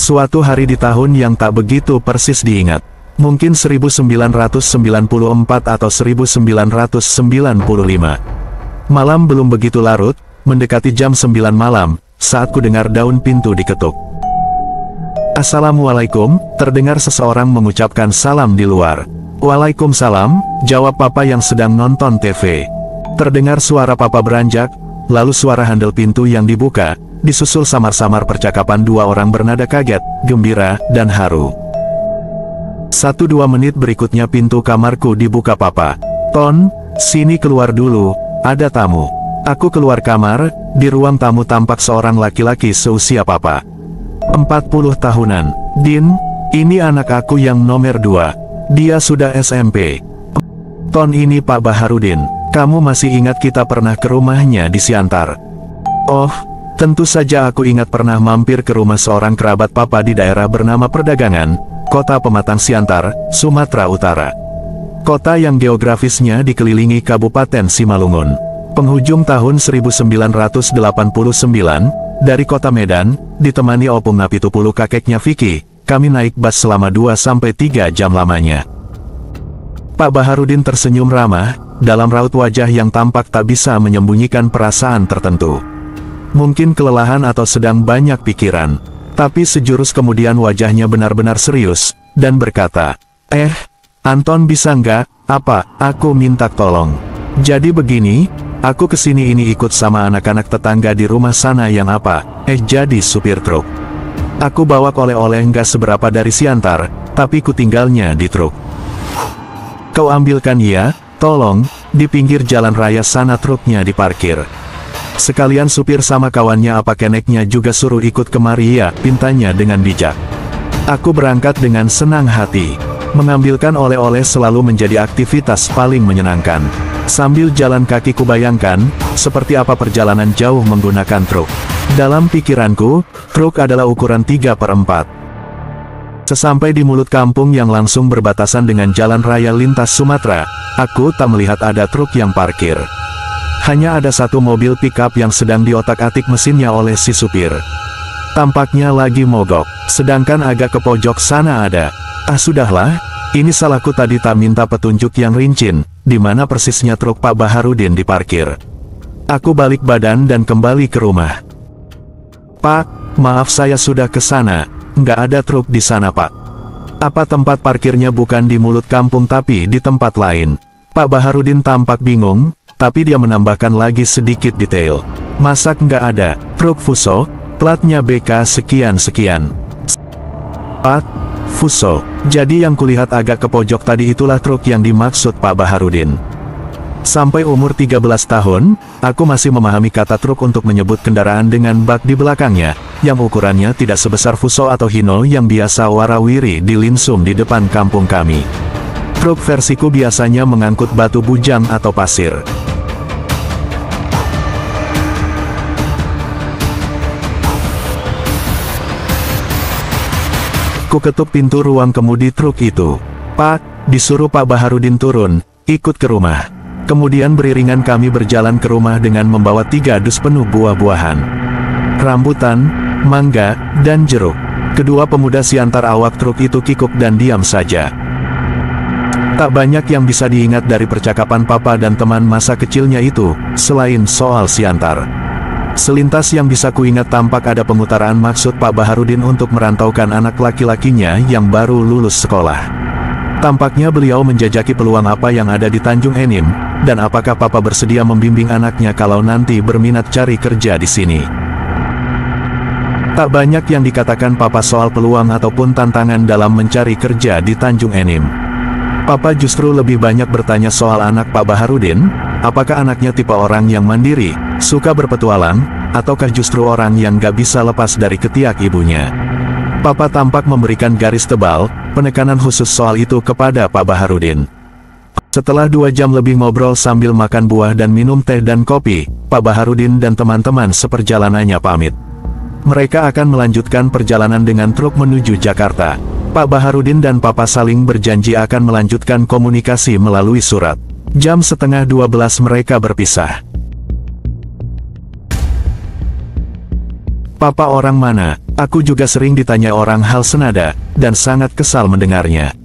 Suatu hari di tahun yang tak begitu persis diingat. Mungkin 1994 atau 1995. Malam belum begitu larut, mendekati jam 9 malam, saat ku dengar daun pintu diketuk. "Assalamualaikum," terdengar seseorang mengucapkan salam di luar. "Waalaikumsalam," jawab papa yang sedang nonton TV. Terdengar suara papa beranjak, lalu suara handle pintu yang dibuka, disusul samar-samar percakapan dua orang bernada kaget, gembira, dan haru. 1-2 menit berikutnya pintu kamarku dibuka papa. "Ton, sini keluar dulu, ada tamu." Aku keluar kamar, di ruang tamu tampak seorang laki-laki seusia papa. 40 tahunan. "Din, ini anak aku yang nomor 2. Dia sudah SMP." "Ton, ini Pak Baharudin. Kamu masih ingat kita pernah ke rumahnya di Siantar?" "Oh, tentu saja aku ingat pernah mampir ke rumah seorang kerabat papa di daerah bernama Perdagangan, Kota Pematang Siantar, Sumatera Utara. Kota yang geografisnya dikelilingi Kabupaten Simalungun. Penghujung tahun 1989, dari kota Medan, ditemani opung Napitupulu kakeknya Vicky, kami naik bus selama 2-3 jam lamanya. Pak Baharudin tersenyum ramah, dalam raut wajah yang tampak tak bisa menyembunyikan perasaan tertentu. Mungkin kelelahan atau sedang banyak pikiran. Tapi sejurus kemudian wajahnya benar-benar serius, dan berkata, Anton bisa nggak? Apa? Aku minta tolong. Jadi begini, aku kesini ini ikut sama anak-anak tetangga di rumah sana yang jadi supir truk. Aku bawa oleh-oleh nggak seberapa dari Siantar, tapi ku tinggalnya di truk. Kau ambilkan ya, tolong, di pinggir jalan raya sana truknya diparkir. Sekalian supir sama kawannya keneknya juga suruh ikut kemari ya, pintanya dengan bijak. Aku berangkat dengan senang hati. Mengambilkan oleh-oleh selalu menjadi aktivitas paling menyenangkan. Sambil jalan kaki kubayangkan, seperti apa perjalanan jauh menggunakan truk. Dalam pikiranku, truk adalah ukuran 3/4. Sesampai di mulut kampung yang langsung berbatasan dengan jalan raya lintas Sumatera, aku tak melihat ada truk yang parkir. Hanya ada satu mobil pickup yang sedang diotak-atik mesinnya oleh si supir. Tampaknya lagi mogok, sedangkan agak ke pojok sana ada. Sudahlah, ini salahku tadi tak minta petunjuk yang rinci, di mana persisnya truk Pak Baharudin diparkir. Aku balik badan dan kembali ke rumah. "Pak, maaf saya sudah ke sana, nggak ada truk di sana Pak." "Apa tempat parkirnya bukan di mulut kampung tapi di tempat lain?" Pak Baharudin tampak bingung, tapi dia menambahkan lagi sedikit detail. "Masa nggak ada truk Fuso, platnya BK sekian-sekian." "Pak, Fuso, jadi yang kulihat agak ke pojok tadi itulah truk yang dimaksud Pak Baharudin." Sampai umur 13 tahun, aku masih memahami kata truk untuk menyebut kendaraan dengan bak di belakangnya, yang ukurannya tidak sebesar Fuso atau Hino yang biasa warawiri dilinsum di depan kampung kami. Truk versiku biasanya mengangkut batu bujang atau pasir. Ku ketuk pintu ruang kemudi truk itu. "Pak," disuruh Pak Baharudin turun, "ikut ke rumah." Kemudian beriringan kami berjalan ke rumah dengan membawa 3 dus penuh buah-buahan. Rambutan, mangga, dan jeruk. Kedua pemuda Siantar awak truk itu kikuk dan diam saja. Tak banyak yang bisa diingat dari percakapan papa dan teman masa kecilnya itu, selain soal Siantar. Selintas yang bisa kuingat tampak ada pengutaraan maksud Pak Baharudin untuk merantaukan anak laki-lakinya yang baru lulus sekolah. Tampaknya beliau menjajaki peluang apa yang ada di Tanjung Enim, dan apakah papa bersedia membimbing anaknya kalau nanti berminat cari kerja di sini. Tak banyak yang dikatakan papa soal peluang ataupun tantangan dalam mencari kerja di Tanjung Enim. Papa justru lebih banyak bertanya soal anak Pak Baharudin, apakah anaknya tipe orang yang mandiri, suka berpetualang, ataukah justru orang yang gak bisa lepas dari ketiak ibunya. Papa tampak memberikan garis tebal, penekanan khusus soal itu kepada Pak Baharudin. Setelah 2 jam lebih ngobrol sambil makan buah dan minum teh dan kopi, Pak Baharudin dan teman-teman seperjalanannya pamit. Mereka akan melanjutkan perjalanan dengan truk menuju Jakarta. Pak Baharudin dan Papa saling berjanji akan melanjutkan komunikasi melalui surat. Jam 11:30 mereka berpisah. Papa orang mana? Aku juga sering ditanya orang hal senada, dan sangat kesal mendengarnya.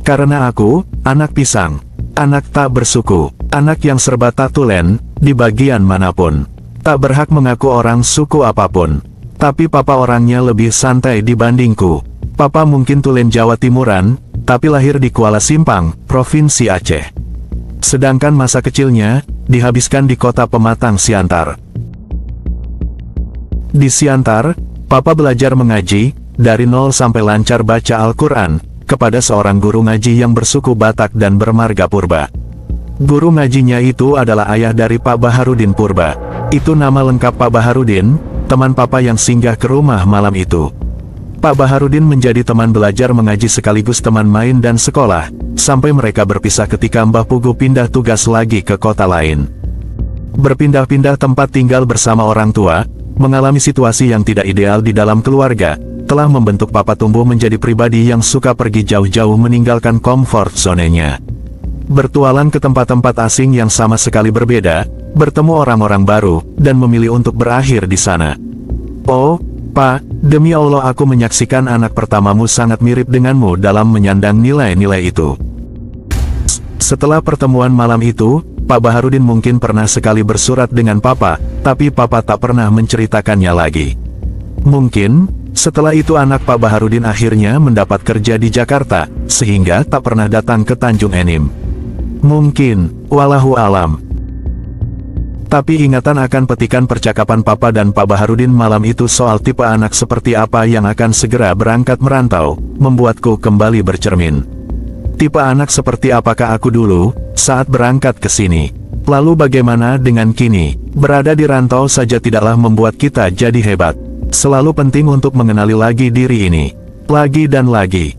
Karena aku, anak pisang. Anak tak bersuku. Anak yang serba tak tulen, di bagian manapun. Tak berhak mengaku orang suku apapun. Tapi papa orangnya lebih santai dibandingku. Papa mungkin tulen Jawa Timuran, tapi lahir di Kuala Simpang, Provinsi Aceh. Sedangkan masa kecilnya, dihabiskan di kota Pematang Siantar. Di Siantar, Papa belajar mengaji, dari nol sampai lancar baca Al-Quran, kepada seorang guru ngaji yang bersuku Batak dan bermarga Purba. Guru ngajinya itu adalah ayah dari Pak Baharudin Purba. Itu nama lengkap Pak Baharudin, teman Papa yang singgah ke rumah malam itu. Pak Baharudin menjadi teman belajar mengaji sekaligus teman main dan sekolah, sampai mereka berpisah ketika Mbah Pugu pindah tugas lagi ke kota lain. Berpindah-pindah tempat tinggal bersama orang tua, mengalami situasi yang tidak ideal di dalam keluarga, telah membentuk Papa tumbuh menjadi pribadi yang suka pergi jauh-jauh meninggalkan comfort zone-nya. Bertualang ke tempat-tempat asing yang sama sekali berbeda, bertemu orang-orang baru, dan memilih untuk berakhir di sana. Oh, Pak, demi Allah aku menyaksikan anak pertamamu sangat mirip denganmu dalam menyandang nilai-nilai itu. Setelah pertemuan malam itu, Pak Baharudin mungkin pernah sekali bersurat dengan Papa, tapi Papa tak pernah menceritakannya lagi. Mungkin, setelah itu anak Pak Baharudin akhirnya mendapat kerja di Jakarta, sehingga tak pernah datang ke Tanjung Enim. Mungkin, walahu alam. Tapi ingatan akan petikan percakapan Papa dan Pak Baharudin malam itu soal tipe anak seperti apa yang akan segera berangkat merantau, membuatku kembali bercermin. Tipe anak seperti apakah aku dulu, saat berangkat ke sini? Lalu bagaimana dengan kini? Berada di rantau saja tidaklah membuat kita jadi hebat. Selalu penting untuk mengenali lagi diri ini. Lagi dan lagi.